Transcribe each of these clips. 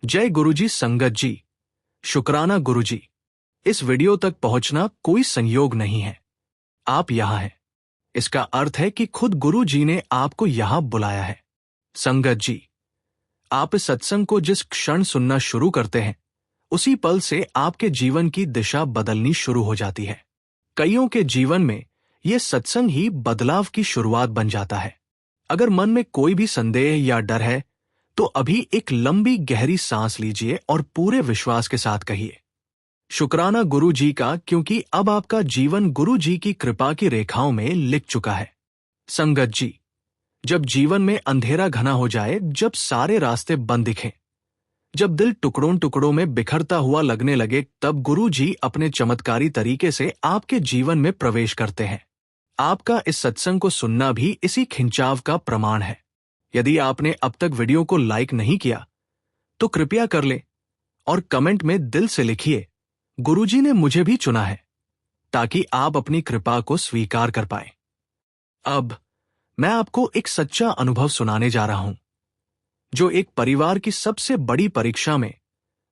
जय गुरुजी संगत जी, शुक्राना गुरुजी। इस वीडियो तक पहुंचना कोई संयोग नहीं है। आप यहां हैं, इसका अर्थ है कि खुद गुरु जी ने आपको यहां बुलाया है। संगत जी, आप इस सत्संग को जिस क्षण सुनना शुरू करते हैं, उसी पल से आपके जीवन की दिशा बदलनी शुरू हो जाती है। कईयों के जीवन में यह सत्संग ही बदलाव की शुरुआत बन जाता है। अगर मन में कोई भी संदेह या डर है, तो अभी एक लंबी गहरी सांस लीजिए और पूरे विश्वास के साथ कहिए, शुक्राना गुरु जी का, क्योंकि अब आपका जीवन गुरु जी की कृपा की रेखाओं में लिख चुका है। संगत जी, जब जीवन में अंधेरा घना हो जाए, जब सारे रास्ते बंद दिखें, जब दिल टुकड़ों टुकड़ों में बिखरता हुआ लगने लगे, तब गुरु जी अपने चमत्कारी तरीके से आपके जीवन में प्रवेश करते हैं। आपका इस सत्संग को सुनना भी इसी खिंचाव का प्रमाण है। यदि आपने अब तक वीडियो को लाइक नहीं किया, तो कृपया कर लें और कमेंट में दिल से लिखिए, गुरुजी ने मुझे भी चुना है, ताकि आप अपनी कृपा को स्वीकार कर पाएं। अब मैं आपको एक सच्चा अनुभव सुनाने जा रहा हूं, जो एक परिवार की सबसे बड़ी परीक्षा में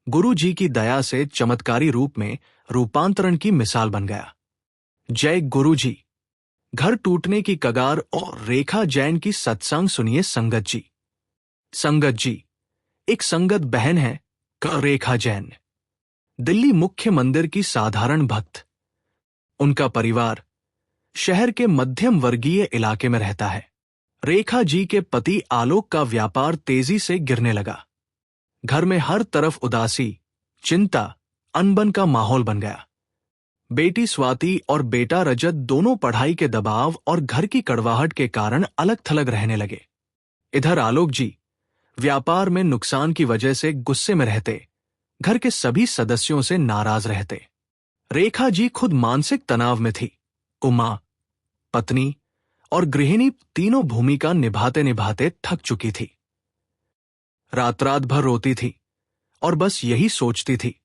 गुरु जी की दया से चमत्कारी रूप में रूपांतरण की मिसाल बन गया। जय गुरु जी। घर टूटने की कगार और रेखा जैन की सत्संग सुनिए संगत जी। संगत जी, एक संगत बहन है रेखा जैन, दिल्ली मुख्य मंदिर की साधारण भक्त। उनका परिवार शहर के मध्यम वर्गीय इलाके में रहता है। रेखा जी के पति आलोक का व्यापार तेजी से गिरने लगा। घर में हर तरफ उदासी, चिंता, अनबन का माहौल बन गया। बेटी स्वाति और बेटा रजत दोनों पढ़ाई के दबाव और घर की कड़वाहट के कारण अलग थलग रहने लगे। इधर आलोक जी व्यापार में नुकसान की वजह से गुस्से में रहते, घर के सभी सदस्यों से नाराज रहते। रेखा जी खुद मानसिक तनाव में थी। उमा, पत्नी और गृहिणी तीनों भूमिका निभाते निभाते थक चुकी थी। रात रात भर रोती थी और बस यही सोचती थी,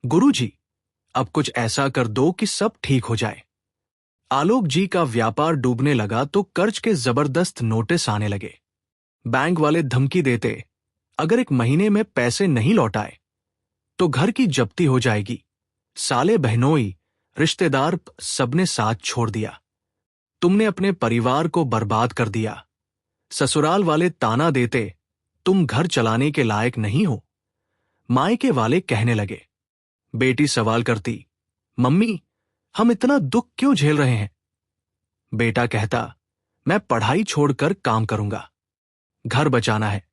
गुरु जी अब कुछ ऐसा कर दो कि सब ठीक हो जाए। आलोक जी का व्यापार डूबने लगा तो कर्ज के जबरदस्त नोटिस आने लगे। बैंक वाले धमकी देते, अगर एक महीने में पैसे नहीं लौटाए तो घर की जब्ती हो जाएगी। साले बहनोई, रिश्तेदार सबने साथ छोड़ दिया। तुमने अपने परिवार को बर्बाद कर दिया। ससुराल वाले ताना देते, तुम घर चलाने के लायक नहीं हो। मायके वाले कहने लगे। बेटी सवाल करती, मम्मी हम इतना दुख क्यों झेल रहे हैं? बेटा कहता, मैं पढ़ाई छोड़कर काम करूंगा, घर बचाना है।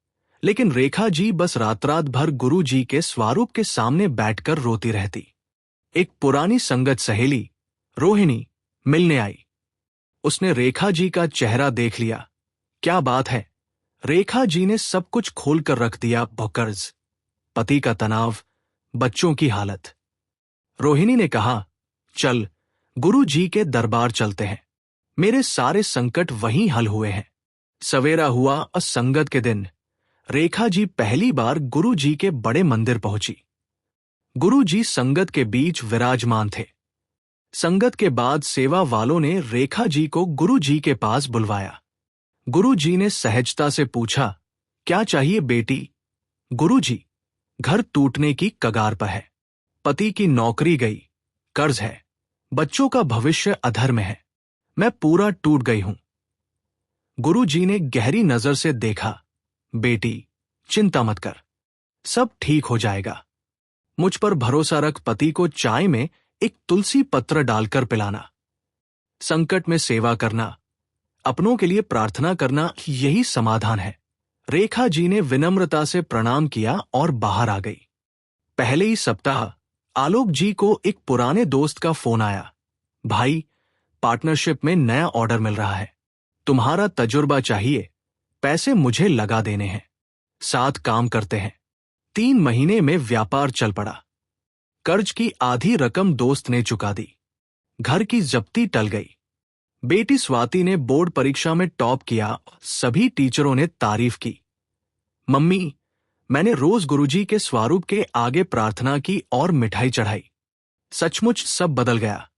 लेकिन रेखा जी बस रात रात भर गुरु जी के स्वरूप के सामने बैठकर रोती रहती। एक पुरानी संगत सहेली रोहिणी मिलने आई। उसने रेखा जी का चेहरा देख लिया। क्या बात है, रेखा जी ने सब कुछ खोलकर रख दिया। कर्ज, पति का तनाव, बच्चों की हालत। रोहिणी ने कहा, चल गुरु जी के दरबार चलते हैं। मेरे सारे संकट वहीं हल हुए हैं। सवेरा हुआ और संगत के दिन रेखा जी पहली बार गुरु जी के बड़े मंदिर पहुंची। गुरु जी संगत के बीच विराजमान थे। संगत के बाद सेवा वालों ने रेखा जी को गुरु जी के पास बुलवाया। गुरु जी ने सहजता से पूछा, क्या चाहिए बेटी? गुरु जी, घर टूटने की कगार पर है। पति की नौकरी गई, कर्ज है, बच्चों का भविष्य अधर में है। मैं पूरा टूट गई हूं। गुरु जी ने गहरी नजर से देखा, बेटी चिंता मत कर, सब ठीक हो जाएगा। मुझ पर भरोसा रख। पति को चाय में एक तुलसी पत्र डालकर पिलाना। संकट में सेवा करना, अपनों के लिए प्रार्थना करना, यही समाधान है। रेखा जी ने विनम्रता से प्रणाम किया और बाहर आ गई। पहले ही सप्ताह आलोक जी को एक पुराने दोस्त का फोन आया, भाई पार्टनरशिप में नया ऑर्डर मिल रहा है, तुम्हारा तजुर्बा चाहिए, पैसे मुझे लगा देने हैं, साथ काम करते हैं। 3 महीने में व्यापार चल पड़ा। कर्ज की आधी रकम दोस्त ने चुका दी। घर की जब्ती टल गई। बेटी स्वाति ने बोर्ड परीक्षा में टॉप किया। सभी टीचरों ने तारीफ की। मम्मी, मैंने रोज गुरुजी के स्वरूप के आगे प्रार्थना की और मिठाई चढ़ाई। सचमुच सब बदल गया।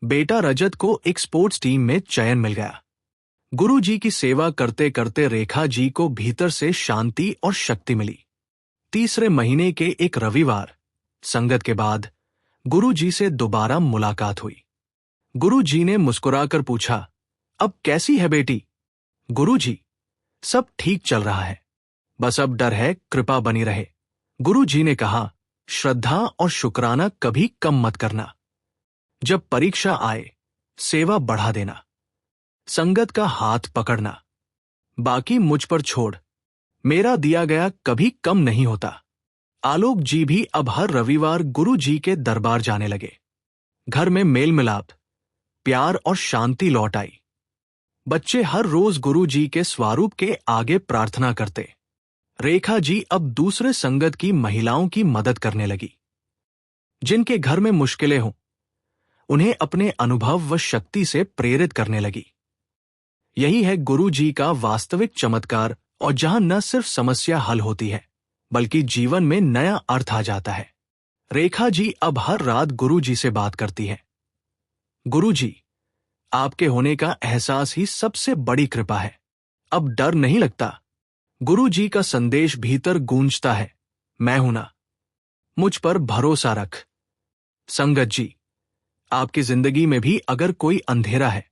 बेटा रजत को एक स्पोर्ट्स टीम में चयन मिल गया। गुरु जी की सेवा करते करते रेखा जी को भीतर से शांति और शक्ति मिली। तीसरे महीने के एक रविवार संगत के बाद गुरुजी से दोबारा मुलाकात हुई। गुरुजी ने मुस्कुराकर पूछा, अब कैसी है बेटी? गुरुजी, सब ठीक चल रहा है, बस अब डर है कृपा बनी रहे। गुरुजी ने कहा, श्रद्धा और शुक्राना कभी कम मत करना। जब परीक्षा आए, सेवा बढ़ा देना, संगत का हाथ पकड़ना, बाकी मुझ पर छोड़। मेरा दिया गया कभी कम नहीं होता। आलोक जी भी अब हर रविवार गुरु जी के दरबार जाने लगे। घर में मेल मिलाप, प्यार और शांति लौट आई। बच्चे हर रोज गुरु जी के स्वरूप के आगे प्रार्थना करते। रेखा जी अब दूसरे संगत की महिलाओं की मदद करने लगी। जिनके घर में मुश्किलें हों, उन्हें अपने अनुभव व शक्ति से प्रेरित करने लगी। यही है गुरु जी का वास्तविक चमत्कार, और जहां न सिर्फ समस्या हल होती है, बल्कि जीवन में नया अर्थ आ जाता है। रेखा जी अब हर रात गुरु जी से बात करती है। गुरु जी, आपके होने का एहसास ही सबसे बड़ी कृपा है। अब डर नहीं लगता। गुरु जी का संदेश भीतर गूंजता है, मैं हूं ना, मुझ पर भरोसा रख। संगत जी, आपकी जिंदगी में भी अगर कोई अंधेरा है,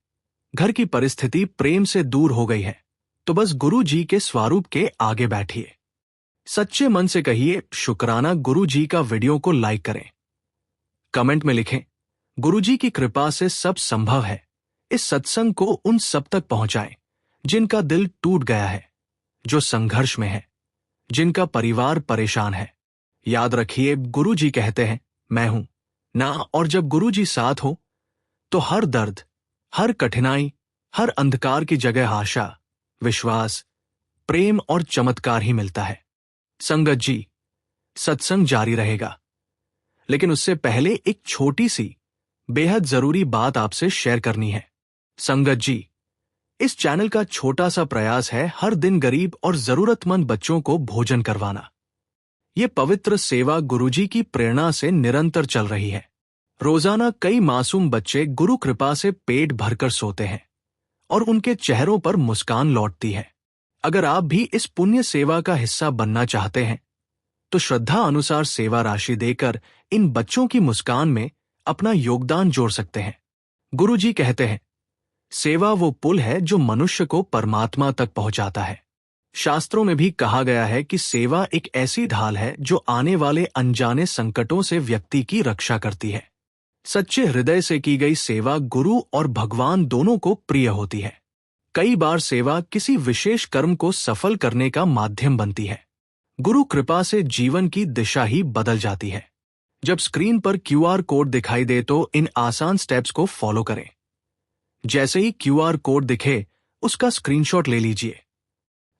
घर की परिस्थिति प्रेम से दूर हो गई है, तो बस गुरु जी के स्वरूप के आगे बैठिए। सच्चे मन से कहिए, शुक्राना। गुरु जी का वीडियो को लाइक करें, कमेंट में लिखें, गुरु जी की कृपा से सब संभव है। इस सत्संग को उन सब तक पहुंचाएं जिनका दिल टूट गया है, जो संघर्ष में है, जिनका परिवार परेशान है। याद रखिए, गुरु जी कहते हैं, मैं हूं ना, और जब गुरु जी साथ हो तो हर दर्द, हर कठिनाई, हर अंधकार की जगह आशा, विश्वास, प्रेम और चमत्कार ही मिलता है। संगत जी, सत्संग जारी रहेगा, लेकिन उससे पहले एक छोटी सी बेहद जरूरी बात आपसे शेयर करनी है। संगत जी, इस चैनल का छोटा सा प्रयास है हर दिन गरीब और जरूरतमंद बच्चों को भोजन करवाना। ये पवित्र सेवा गुरुजी की प्रेरणा से निरंतर चल रही है। रोजाना कई मासूम बच्चे गुरु कृपा से पेट भरकर सोते हैं और उनके चेहरों पर मुस्कान लौटती है। अगर आप भी इस पुण्य सेवा का हिस्सा बनना चाहते हैं, तो श्रद्धा अनुसार सेवा राशि देकर इन बच्चों की मुस्कान में अपना योगदान जोड़ सकते हैं। गुरुजी कहते हैं, सेवा वो पुल है जो मनुष्य को परमात्मा तक पहुंचाता है। शास्त्रों में भी कहा गया है कि सेवा एक ऐसी ढाल है जो आने वाले अनजाने संकटों से व्यक्ति की रक्षा करती है। सच्चे हृदय से की गई सेवा गुरु और भगवान दोनों को प्रिय होती है। कई बार सेवा किसी विशेष कर्म को सफल करने का माध्यम बनती है। गुरु कृपा से जीवन की दिशा ही बदल जाती है। जब स्क्रीन पर QR कोड दिखाई दे तो इन आसान स्टेप्स को फॉलो करें। जैसे ही QR कोड दिखे, उसका स्क्रीनशॉट ले लीजिए।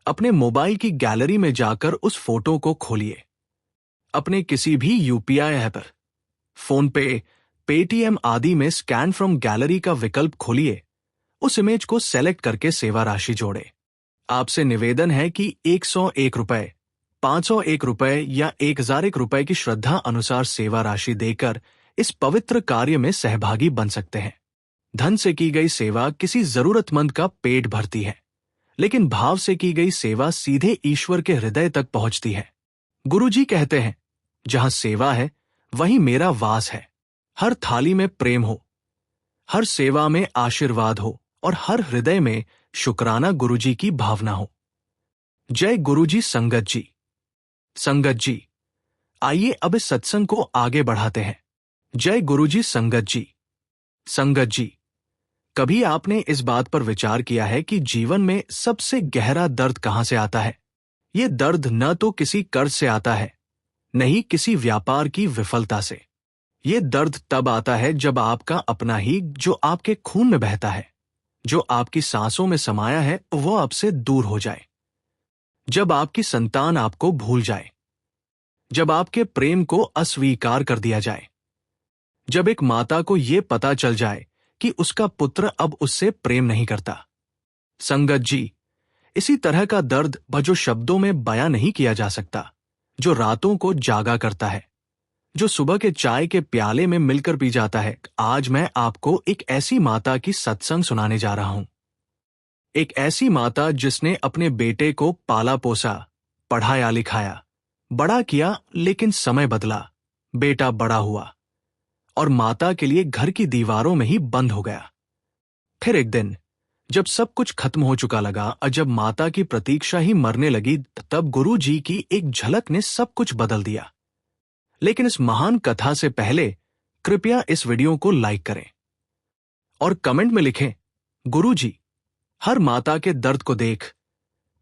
अपने मोबाइल की गैलरी में जाकर उस फोटो को खोलिए। अपने किसी भी UPI ऐप, फोन पे, पेटीएम आदि में स्कैन फ्रॉम गैलरी का विकल्प खोलिए। उस इमेज को सेलेक्ट करके सेवा राशि जोड़े। आपसे निवेदन है कि 101 रुपए, 501 रुपए या 1001 रुपए की श्रद्धा अनुसार सेवा राशि देकर इस पवित्र कार्य में सहभागी बन सकते हैं। धन से की गई सेवा किसी जरूरतमंद का पेट भरती है, लेकिन भाव से की गई सेवा सीधे ईश्वर के हृदय तक पहुंचती है। गुरुजी कहते हैं, जहां सेवा है वहीं मेरा वास है। हर थाली में प्रेम हो, हर सेवा में आशीर्वाद हो और हर हृदय में शुक्राना गुरुजी की भावना हो। जय गुरुजी। संगत जी, संगत जी, आइए अब इस सत्संग को आगे बढ़ाते हैं। जय गुरुजी। संगत जी, संगत जी, कभी आपने इस बात पर विचार किया है कि जीवन में सबसे गहरा दर्द कहां से आता है? ये दर्द न तो किसी कर्ज से आता है, न ही किसी व्यापार की विफलता से। ये दर्द तब आता है जब आपका अपना ही, जो आपके खून में बहता है, जो आपकी सांसों में समाया है, वो आपसे दूर हो जाए। जब आपकी संतान आपको भूल जाए, जब आपके प्रेम को अस्वीकार कर दिया जाए, जब एक माता को ये पता चल जाए कि उसका पुत्र अब उससे प्रेम नहीं करता। संगत जी, इसी तरह का दर्द जो शब्दों में बयां नहीं किया जा सकता, जो रातों को जागा करता है, जो सुबह के चाय के प्याले में मिलकर पी जाता है। आज मैं आपको एक ऐसी माता की सत्संग सुनाने जा रहा हूं। एक ऐसी माता जिसने अपने बेटे को पाला पोसा, पढ़ाया लिखाया, बड़ा किया, लेकिन समय बदला। बेटा बड़ा हुआ और माता के लिए घर की दीवारों में ही बंद हो गया। फिर एक दिन जब सब कुछ खत्म हो चुका लगा और जब माता की प्रतीक्षा ही मरने लगी, तब गुरु जी की एक झलक ने सब कुछ बदल दिया। लेकिन इस महान कथा से पहले कृपया इस वीडियो को लाइक करें और कमेंट में लिखें, गुरु जी, हर माता के दर्द को देख,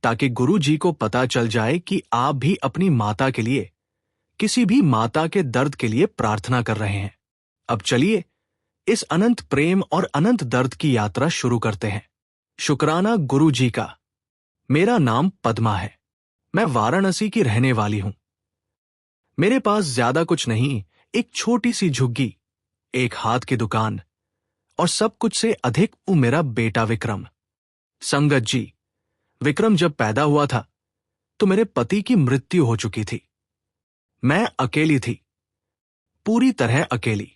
ताकि गुरु जी को पता चल जाए कि आप भी अपनी माता के लिए, किसी भी माता के दर्द के लिए प्रार्थना कर रहे हैं। अब चलिए इस अनंत प्रेम और अनंत दर्द की यात्रा शुरू करते हैं। शुक्राना गुरु जी का। मेरा नाम पद्मा है। मैं वाराणसी की रहने वाली हूं। मेरे पास ज्यादा कुछ नहीं, एक छोटी सी झुग्गी, एक हाथ की दुकान और सब कुछ से अधिक मेरा बेटा विक्रम। संगत जी, विक्रम जब पैदा हुआ था तो मेरे पति की मृत्यु हो चुकी थी। मैं अकेली थी, पूरी तरह अकेली।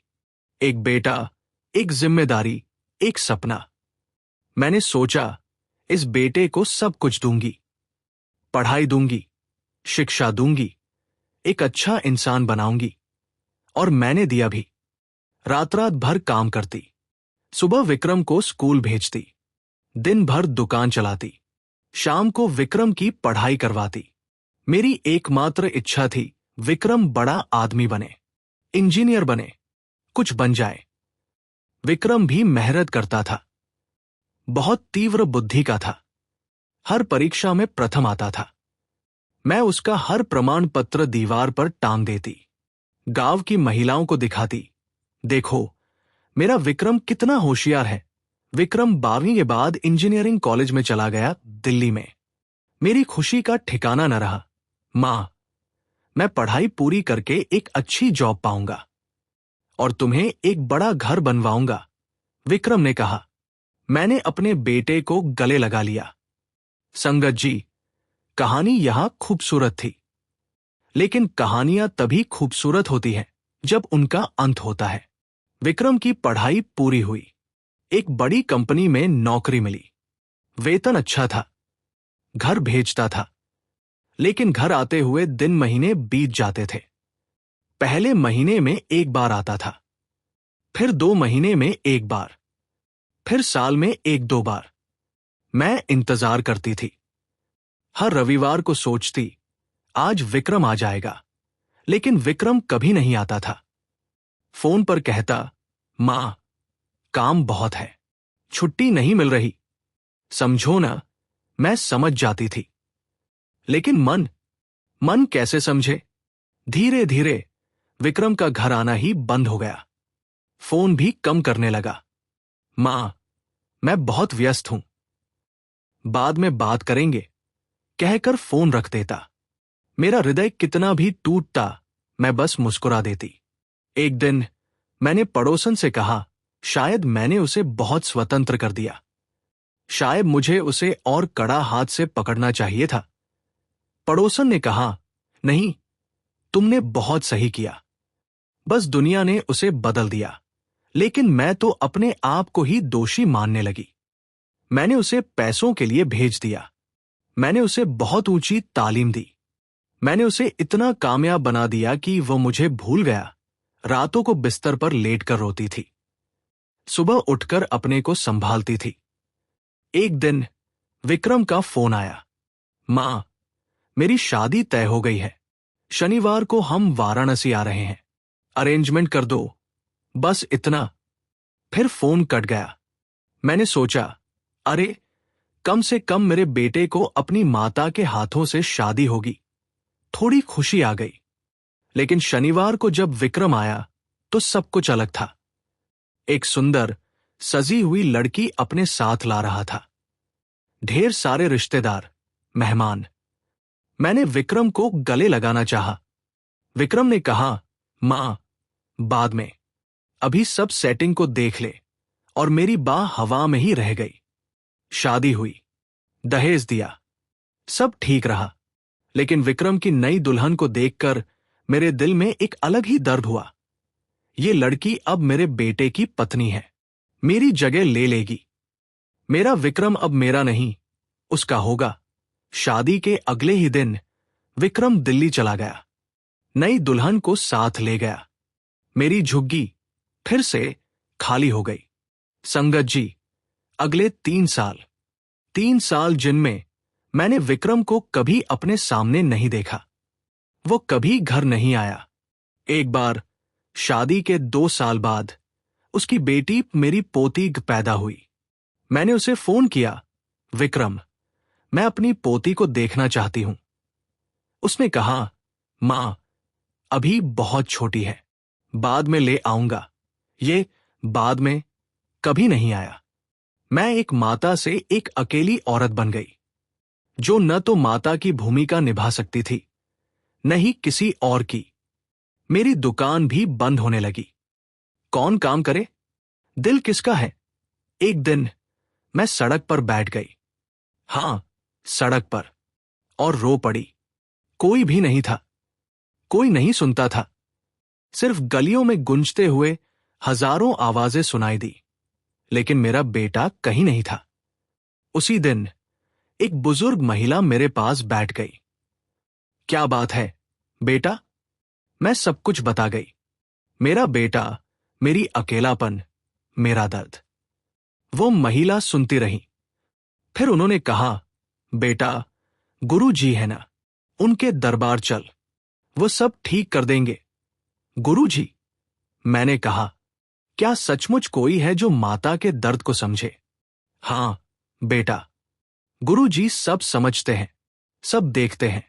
एक बेटा, एक जिम्मेदारी, एक सपना। मैंने सोचा इस बेटे को सब कुछ दूंगी, पढ़ाई दूंगी, शिक्षा दूंगी, एक अच्छा इंसान बनाऊंगी। और मैंने दिया भी। रात रात भर काम करती, सुबह विक्रम को स्कूल भेजती, दिन भर दुकान चलाती, शाम को विक्रम की पढ़ाई करवाती। मेरी एकमात्र इच्छा थी विक्रम बड़ा आदमी बने, इंजीनियर बने, कुछ बन जाए। विक्रम भी मेहनत करता था, बहुत तीव्र बुद्धि का था, हर परीक्षा में प्रथम आता था। मैं उसका हर प्रमाण पत्र दीवार पर टांग देती, गांव की महिलाओं को दिखाती, देखो मेरा विक्रम कितना होशियार है। विक्रम 12वीं के बाद इंजीनियरिंग कॉलेज में चला गया, दिल्ली में। मेरी खुशी का ठिकाना न रहा। मां, मैं पढ़ाई पूरी करके एक अच्छी जॉब पाऊंगा और तुम्हें एक बड़ा घर बनवाऊंगा, विक्रम ने कहा। मैंने अपने बेटे को गले लगा लिया। संगत जी, कहानी यहां खूबसूरत थी, लेकिन कहानियां तभी खूबसूरत होती हैं जब उनका अंत होता है। विक्रम की पढ़ाई पूरी हुई, एक बड़ी कंपनी में नौकरी मिली, वेतन अच्छा था, घर भेजता था। लेकिन घर आते हुए दिन महीने बीत जाते थे। पहले महीने में एक बार आता था, फिर 2 महीने में एक बार, फिर साल में 1-2 बार। मैं इंतजार करती थी। हर रविवार को सोचती, आज विक्रम आ जाएगा, लेकिन विक्रम कभी नहीं आता था। फोन पर कहता, मां, काम बहुत है, छुट्टी नहीं मिल रही। समझो ना, मैं समझ जाती थी। लेकिन मन कैसे समझे? धीरे धीरे विक्रम का घर आना ही बंद हो गया। फोन भी कम करने लगा। मां, मैं बहुत व्यस्त हूं, बाद में बात करेंगे, कहकर फोन रख देता। मेरा हृदय कितना भी टूटता, मैं बस मुस्कुरा देती। एक दिन मैंने पड़ोसन से कहा, शायद मैंने उसे बहुत स्वतंत्र कर दिया, शायद मुझे उसे और कड़ा हाथ से पकड़ना चाहिए था। पड़ोसन ने कहा, नहीं, तुमने बहुत सही किया, बस दुनिया ने उसे बदल दिया। लेकिन मैं तो अपने आप को ही दोषी मानने लगी। मैंने उसे पैसों के लिए भेज दिया, मैंने उसे बहुत ऊंची तालीम दी, मैंने उसे इतना कामयाब बना दिया कि वो मुझे भूल गया। रातों को बिस्तर पर लेटकर रोती थी, सुबह उठकर अपने को संभालती थी। एक दिन विक्रम का फोन आया, मां, मेरी शादी तय हो गई है, शनिवार को हम वाराणसी आ रहे हैं, अरेंजमेंट कर दो, बस इतना। फिर फोन कट गया। मैंने सोचा, अरे, कम से कम मेरे बेटे को अपनी माता के हाथों से शादी होगी, थोड़ी खुशी आ गई। लेकिन शनिवार को जब विक्रम आया तो सब कुछ अलग था। एक सुंदर सजी हुई लड़की अपने साथ ला रहा था, ढेर सारे रिश्तेदार, मेहमान। मैंने विक्रम को गले लगाना चाहा। विक्रम ने कहा, मां, बाद में, अभी सब सेटिंग को देख ले। और मेरी बाह हवा में ही रह गई। शादी हुई, दहेज दिया, सब ठीक रहा। लेकिन विक्रम की नई दुल्हन को देखकर मेरे दिल में एक अलग ही दर्द हुआ। ये लड़की अब मेरे बेटे की पत्नी है, मेरी जगह ले लेगी। मेरा विक्रम अब मेरा नहीं, उसका होगा। शादी के अगले ही दिन विक्रम दिल्ली चला गया। नई दुल्हन को साथ ले गया। मेरी झुग्गी फिर से खाली हो गई। संगत जी, अगले 3 साल जिनमें मैंने विक्रम को कभी अपने सामने नहीं देखा। वो कभी घर नहीं आया। एक बार शादी के 2 साल बाद उसकी बेटी मेरी पोती पैदा हुई। मैंने उसे फोन किया, विक्रम, मैं अपनी पोती को देखना चाहती हूं। उसने कहा, मां, अभी बहुत छोटी है, बाद में ले आऊंगा। ये बाद में कभी नहीं आया। मैं एक माता से एक अकेली औरत बन गई, जो न तो माता की भूमिका निभा सकती थी, न ही किसी और की। मेरी दुकान भी बंद होने लगी। कौन काम करे? दिल किसका है? एक दिन मैं सड़क पर बैठ गई। हां, सड़क पर, और रो पड़ी। कोई भी नहीं था, कोई नहीं सुनता था। सिर्फ गलियों में गूंजते हुए हजारों आवाजें सुनाई दी, लेकिन मेरा बेटा कहीं नहीं था। उसी दिन एक बुजुर्ग महिला मेरे पास बैठ गई। क्या बात है बेटा? मैं सब कुछ बता गई। मेरा बेटा, मेरी अकेलापन, मेरा दर्द। वो महिला सुनती रही। फिर उन्होंने कहा, बेटा, गुरु जी है ना, उनके दरबार चल, वो सब ठीक कर देंगे। गुरु जी? मैंने कहा, क्या सचमुच कोई है जो माता के दर्द को समझे? हां बेटा, गुरु जी सब समझते हैं, सब देखते हैं।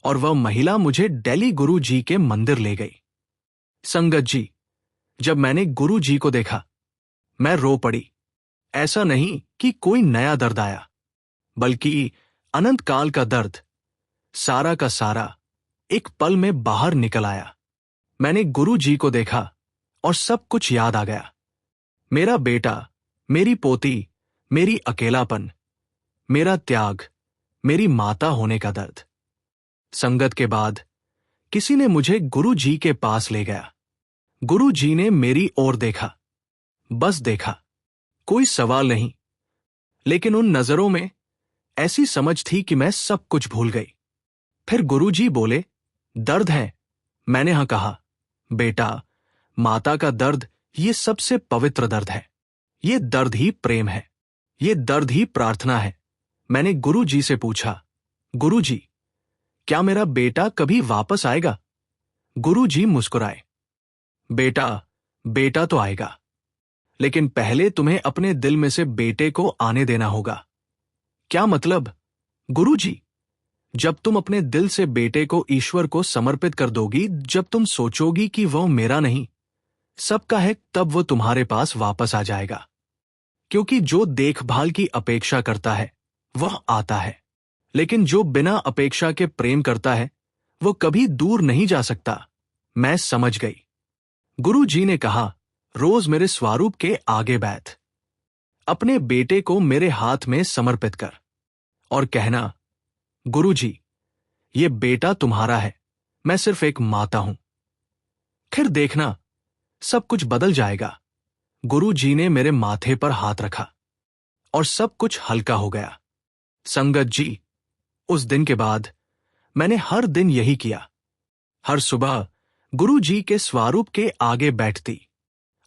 और वह महिला मुझे दिल्ली गुरु जी के मंदिर ले गई। संगत जी, जब मैंने गुरु जी को देखा, मैं रो पड़ी। ऐसा नहीं कि कोई नया दर्द आया, बल्कि अनंत काल का दर्द, सारा का सारा, एक पल में बाहर निकल आया। मैंने गुरु जी को देखा और सब कुछ याद आ गया। मेरा बेटा, मेरी पोती, मेरी अकेलापन, मेरा त्याग, मेरी माता होने का दर्द। संगत के बाद किसी ने मुझे गुरु जी के पास ले गया। गुरु जी ने मेरी ओर देखा, बस देखा, कोई सवाल नहीं, लेकिन उन नजरों में ऐसी समझ थी कि मैं सब कुछ भूल गई। फिर गुरु जी बोले, दर्द है? मैंने हाँ कहा, बेटा, माता का दर्द ये सबसे पवित्र दर्द है। ये दर्द ही प्रेम है, ये दर्द ही प्रार्थना है। मैंने गुरु जी से पूछा, गुरु जी, क्या मेरा बेटा कभी वापस आएगा? गुरु जी मुस्कुराए, बेटा, बेटा तो आएगा, लेकिन पहले तुम्हें अपने दिल में से बेटे को आने देना होगा। क्या मतलब? गुरु जी, जब तुम अपने दिल से बेटे को ईश्वर को समर्पित कर दोगी, जब तुम सोचोगी कि वह मेरा नहीं, सबका है, तब वो तुम्हारे पास वापस आ जाएगा। क्योंकि जो देखभाल की अपेक्षा करता है वह आता है, लेकिन जो बिना अपेक्षा के प्रेम करता है वो कभी दूर नहीं जा सकता। मैं समझ गई। गुरु जी ने कहा, रोज मेरे स्वरूप के आगे बैठ, अपने बेटे को मेरे हाथ में समर्पित कर और कहना, गुरु जी, ये बेटा तुम्हारा है, मैं सिर्फ एक माता हूं। फिर देखना, सब कुछ बदल जाएगा। गुरु जी ने मेरे माथे पर हाथ रखा और सब कुछ हल्का हो गया। संगत जी, उस दिन के बाद मैंने हर दिन यही किया। हर सुबह गुरु जी के स्वरूप के आगे बैठती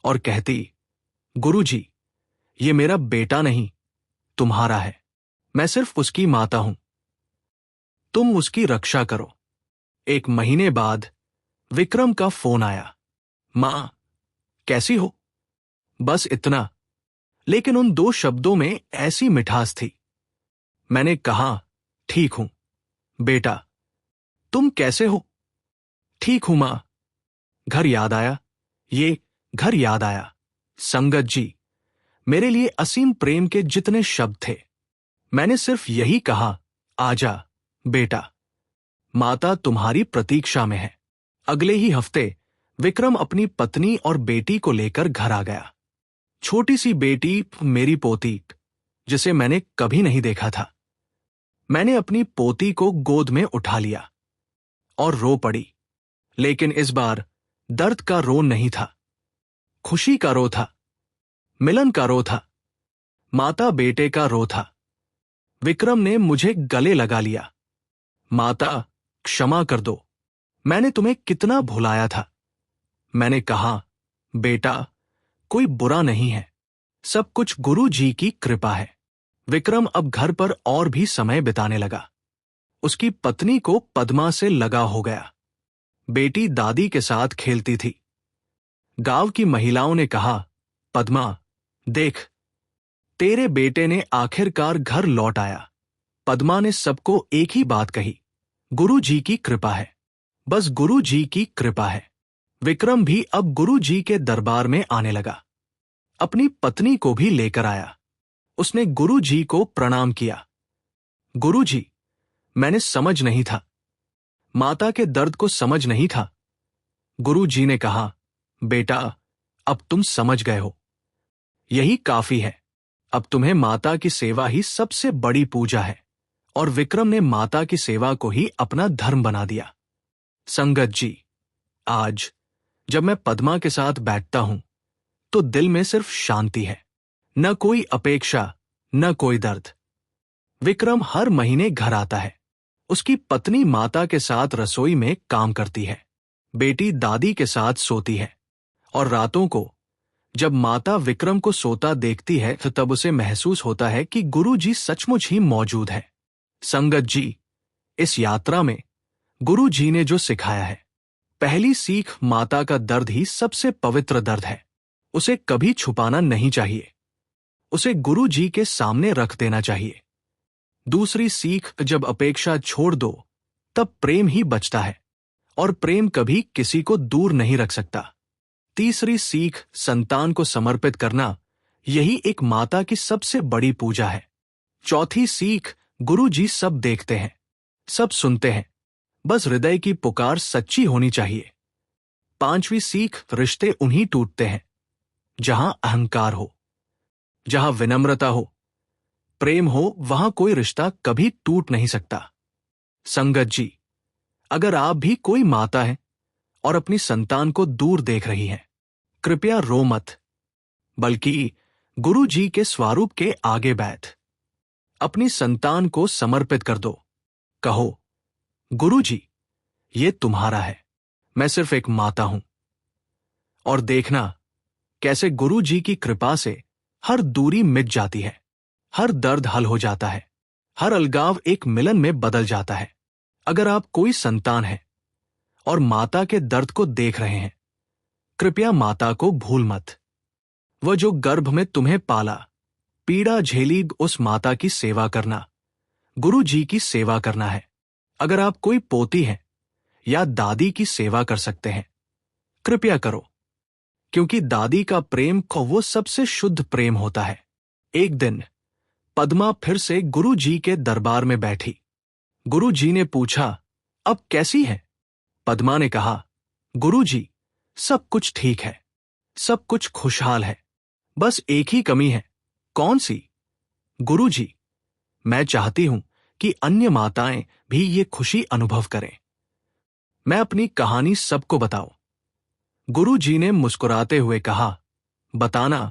और कहती, गुरु जी, ये मेरा बेटा नहीं, तुम्हारा है। मैं सिर्फ उसकी माता हूं, तुम उसकी रक्षा करो। 1 महीने बाद विक्रम का फोन आया, मां, कैसी हो? बस इतना, लेकिन उन 2 शब्दों में ऐसी मिठास थी। मैंने कहा, ठीक हूं। बेटा, तुम कैसे हो? ठीक हूं मां। घर याद आया, ये घर याद आया। संगत जी, मेरे लिए असीम प्रेम के जितने शब्द थे, मैंने सिर्फ यही कहा, आजा बेटा, माता तुम्हारी प्रतीक्षा में है। अगले ही हफ्ते विक्रम अपनी पत्नी और बेटी को लेकर घर आ गया। छोटी सी बेटी, मेरी पोती, जिसे मैंने कभी नहीं देखा था। मैंने अपनी पोती को गोद में उठा लिया और रो पड़ी, लेकिन इस बार दर्द का रो नहीं था, खुशी का रो था, मिलन का रो था, माता बेटे का रो था। विक्रम ने मुझे गले लगा लिया। माता, क्षमा कर दो, मैंने तुम्हें कितना भुलाया था। मैंने कहा, बेटा, कोई बुरा नहीं है, सब कुछ गुरु जी की कृपा है। विक्रम अब घर पर और भी समय बिताने लगा। उसकी पत्नी को पद्मा से लगा हो गया। बेटी दादी के साथ खेलती थी। गांव की महिलाओं ने कहा, पद्मा, देख, तेरे बेटे ने आखिरकार घर लौट आया। पद्मा ने सबको एक ही बात कही, गुरु जी की कृपा है, बस गुरु जी की कृपा है। विक्रम भी अब गुरु जी के दरबार में आने लगा। अपनी पत्नी को भी लेकर आया। उसने गुरु जी को प्रणाम किया। गुरु जी, मैंने समझ नहीं था, माता के दर्द को समझ नहीं था। गुरु जी ने कहा, बेटा, अब तुम समझ गए हो, यही काफी है। अब तुम्हें माता की सेवा ही सबसे बड़ी पूजा है। और विक्रम ने माता की सेवा को ही अपना धर्म बना दिया। संगत जी, आज जब मैं पद्मा के साथ बैठता हूं तो दिल में सिर्फ शांति है, न कोई अपेक्षा, न कोई दर्द। विक्रम हर महीने घर आता है। उसकी पत्नी माता के साथ रसोई में काम करती है। बेटी दादी के साथ सोती है। और रातों को जब माता विक्रम को सोता देखती है तो तब उसे महसूस होता है कि गुरु जी सचमुच ही मौजूद है। संगत जी, इस यात्रा में गुरु जी ने जो सिखाया है, पहली सीख, माता का दर्द ही सबसे पवित्र दर्द है। उसे कभी छुपाना नहीं चाहिए, उसे गुरु जी के सामने रख देना चाहिए। दूसरी सीख, जब अपेक्षा छोड़ दो तब प्रेम ही बचता है, और प्रेम कभी किसी को दूर नहीं रख सकता। तीसरी सीख, संतान को समर्पित करना, यही एक माता की सबसे बड़ी पूजा है। चौथी सीख, गुरु जी सब देखते हैं, सब सुनते हैं, बस हृदय की पुकार सच्ची होनी चाहिए। पांचवी सीख, रिश्ते उन्हीं टूटते हैं जहां अहंकार हो। जहां विनम्रता हो, प्रेम हो, वहां कोई रिश्ता कभी टूट नहीं सकता। संगत जी, अगर आप भी कोई माता हैं और अपनी संतान को दूर देख रही हैं, कृपया रो मत, बल्कि गुरु जी के स्वरूप के आगे बैठ अपनी संतान को समर्पित कर दो। कहो, गुरु जी, ये तुम्हारा है, मैं सिर्फ एक माता हूं। और देखना कैसे गुरु जी की कृपा से हर दूरी मिट जाती है, हर दर्द हल हो जाता है, हर अलगाव एक मिलन में बदल जाता है। अगर आप कोई संतान है और माता के दर्द को देख रहे हैं, कृपया माता को भूल मत। वह जो गर्भ में तुम्हें पाला, पीड़ा झेली, उस माता की सेवा करना, गुरु जी की सेवा करना है। अगर आप कोई पोती हैं या दादी की सेवा कर सकते हैं, कृपया करो, क्योंकि दादी का प्रेम को वो सबसे शुद्ध प्रेम होता है। एक दिन पद्मा फिर से गुरु जी के दरबार में बैठी। गुरु जी ने पूछा, अब कैसी है? पद्मा ने कहा, गुरु जी, सब कुछ ठीक है, सब कुछ खुशहाल है, बस एक ही कमी है। कौन सी? गुरु जी, मैं चाहती हूं कि अन्य माताएं भी ये खुशी अनुभव करें। मैं अपनी कहानी सबको बताऊं। गुरु जी ने मुस्कुराते हुए कहा, बताना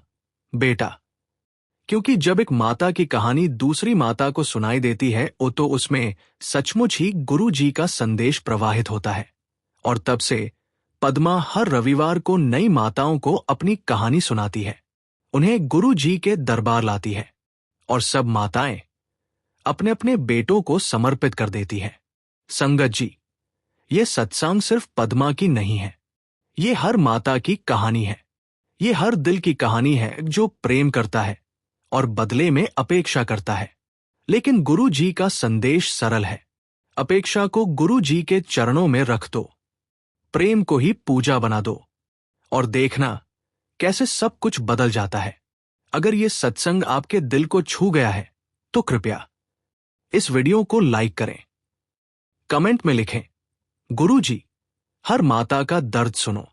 बेटा, क्योंकि जब एक माता की कहानी दूसरी माता को सुनाई देती है तो उसमें सचमुच ही गुरु जी का संदेश प्रवाहित होता है। और तब से पद्मा हर रविवार को नई माताओं को अपनी कहानी सुनाती है, उन्हें गुरु जी के दरबार लाती है, और सब माताएं अपने अपने बेटों को समर्पित कर देती हैं। संगत जी, ये सत्संग सिर्फ पद्मा की नहीं है, ये हर माता की कहानी है। ये हर दिल की कहानी है जो प्रेम करता है और बदले में अपेक्षा करता है। लेकिन गुरु जी का संदेश सरल है, अपेक्षा को गुरु जी के चरणों में रख दो, प्रेम को ही पूजा बना दो, और देखना कैसे सब कुछ बदल जाता है। अगर ये सत्संग आपके दिल को छू गया है तो कृपया इस वीडियो को लाइक करें, कमेंट में लिखें, गुरु जी, हर माता का दर्द सुनो।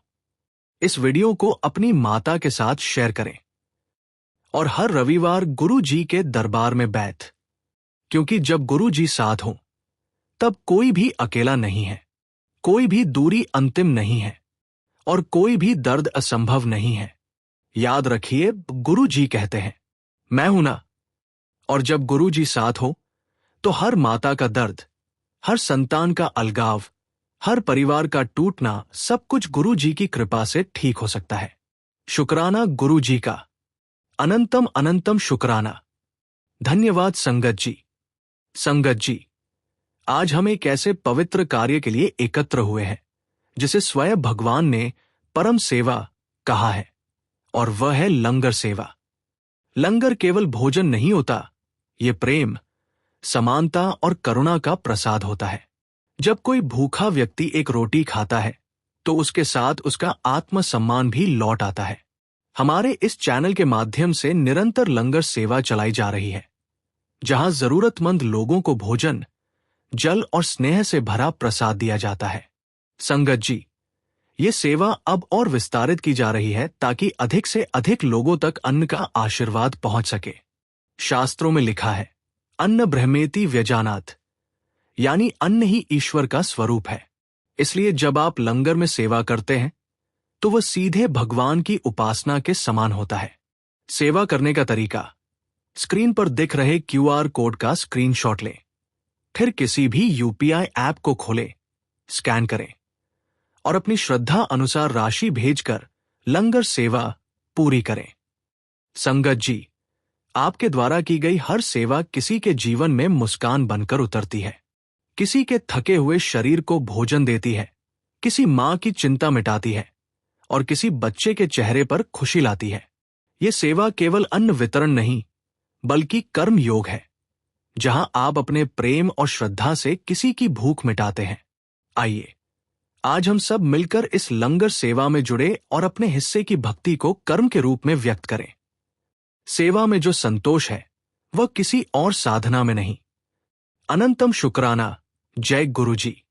इस वीडियो को अपनी माता के साथ शेयर करें, और हर रविवार गुरु जी के दरबार में बैठ, क्योंकि जब गुरु जी साथ हों तब कोई भी अकेला नहीं है, कोई भी दूरी अंतिम नहीं है, और कोई भी दर्द असंभव नहीं है। याद रखिए, गुरु जी कहते हैं, मैं हूं ना। और जब गुरु जी साथ हो तो हर माता का दर्द, हर संतान का अलगाव, हर परिवार का टूटना सब कुछ गुरु जी की कृपा से ठीक हो सकता है। शुक्राना गुरु जी का। अनंतम अनंतम शुक्राना। धन्यवाद संगत जी। संगत जी, आज हम एक ऐसे पवित्र कार्य के लिए एकत्र हुए हैं जिसे स्वयं भगवान ने परम सेवा कहा है, और वह है लंगर सेवा। लंगर केवल भोजन नहीं होता, ये प्रेम, समानता और करुणा का प्रसाद होता है। जब कोई भूखा व्यक्ति एक रोटी खाता है तो उसके साथ उसका आत्मसम्मान भी लौट आता है। हमारे इस चैनल के माध्यम से निरंतर लंगर सेवा चलाई जा रही है, जहां जरूरतमंद लोगों को भोजन, जल और स्नेह से भरा प्रसाद दिया जाता है। संगत जी, ये सेवा अब और विस्तारित की जा रही है ताकि अधिक से अधिक लोगों तक अन्न का आशीर्वाद पहुंच सके। शास्त्रों में लिखा है, अन्न ब्रह्मेति व्यजानात्, यानी अन्न ही ईश्वर का स्वरूप है। इसलिए जब आप लंगर में सेवा करते हैं तो वह सीधे भगवान की उपासना के समान होता है। सेवा करने का तरीका, स्क्रीन पर दिख रहे QR कोड का स्क्रीनशॉट लें, फिर किसी भी UPI ऐप को खोलें, स्कैन करें और अपनी श्रद्धा अनुसार राशि भेजकर लंगर सेवा पूरी करें। संगत जी, आपके द्वारा की गई हर सेवा किसी के जीवन में मुस्कान बनकर उतरती है, किसी के थके हुए शरीर को भोजन देती है, किसी मां की चिंता मिटाती है और किसी बच्चे के चेहरे पर खुशी लाती है। ये सेवा केवल अन्न वितरण नहीं, बल्कि कर्म योग है, जहां आप अपने प्रेम और श्रद्धा से किसी की भूख मिटाते हैं। आइए, आज हम सब मिलकर इस लंगर सेवा में जुड़े और अपने हिस्से की भक्ति को कर्म के रूप में व्यक्त करें। सेवा में जो संतोष है, वह किसी और साधना में नहीं। अनंतम शुक्राना। जय गुरु जी।